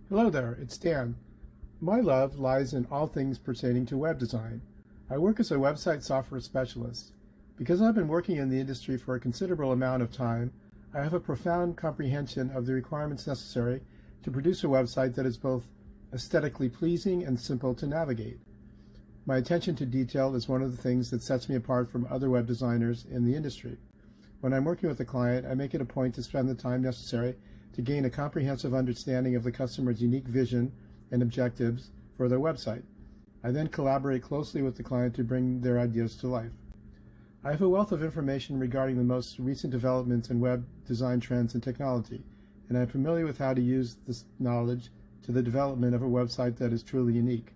Hello there, it's Dan. My love lies in all things pertaining to web design. I work as a website software specialist. Because I've been working in the industry for a considerable amount of time, I have a profound comprehension of the requirements necessary to produce a website that is both aesthetically pleasing and simple to navigate. My attention to detail is one of the things that sets me apart from other web designers in the industry. When I'm working with a client, I make it a point to spend the time necessary to gain a comprehensive understanding of the customer's unique vision and objectives for their website. I then collaborate closely with the client to bring their ideas to life. I have a wealth of information regarding the most recent developments in web design trends and technology, and I'm familiar with how to use this knowledge to the development of a website that is truly unique.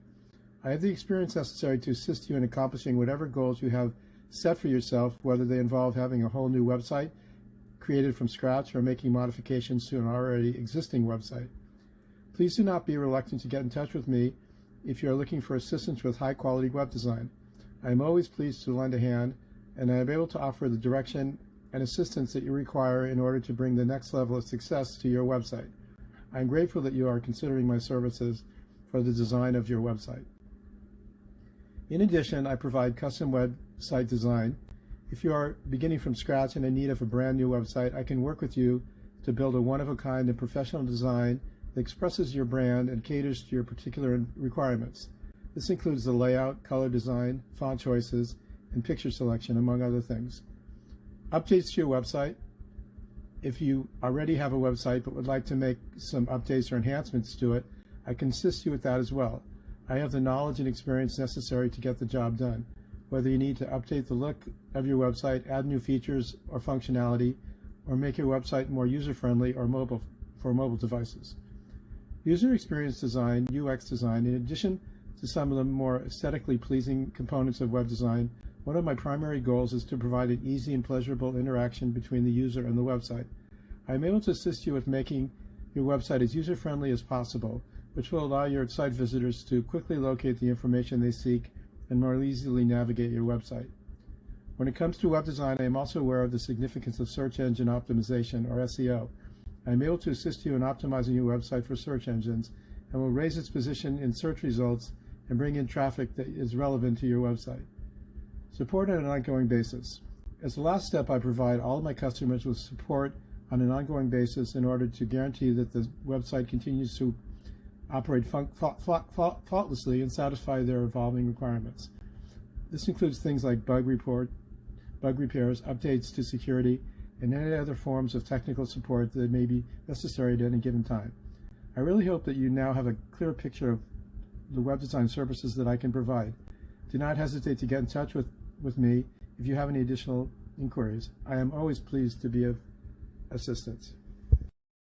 I have the experience necessary to assist you in accomplishing whatever goals you have set for yourself, whether they involve having a whole new website created from scratch or making modifications to an already existing website. Please do not be reluctant to get in touch with me if you are looking for assistance with high-quality web design. I am always pleased to lend a hand, and I am able to offer the direction and assistance that you require in order to bring the next level of success to your website. I am grateful that you are considering my services for the design of your website. In addition, I provide custom website design. If you are beginning from scratch and in need of a brand new website, I can work with you to build a one-of-a-kind and professional design that expresses your brand and caters to your particular requirements. This includes the layout, color design, font choices, and picture selection, among other things. Updates to your website. If you already have a website but would like to make some updates or enhancements to it, I can assist you with that as well. I have the knowledge and experience necessary to get the job done. Whether you need to update the look of your website, add new features or functionality, or make your website more user-friendly or mobile for mobile devices. User experience design, UX design, in addition to some of the more aesthetically pleasing components of web design, one of my primary goals is to provide an easy and pleasurable interaction between the user and the website. I am able to assist you with making your website as user-friendly as possible, which will allow your site visitors to quickly locate the information they seek and more easily navigate your website. When it comes to web design, I am also aware of the significance of search engine optimization, or SEO. I am able to assist you in optimizing your website for search engines and will raise its position in search results and bring in traffic that is relevant to your website. Support on an ongoing basis. As the last step, I provide all of my customers with support on an ongoing basis in order to guarantee that the website continues to operate faultlessly and satisfy their evolving requirements. This includes things like bug repairs, updates to security, and any other forms of technical support that may be necessary at any given time. I really hope that you now have a clear picture of the web design services that I can provide. Do not hesitate to get in touch with me if you have any additional inquiries. I am always pleased to be of assistance.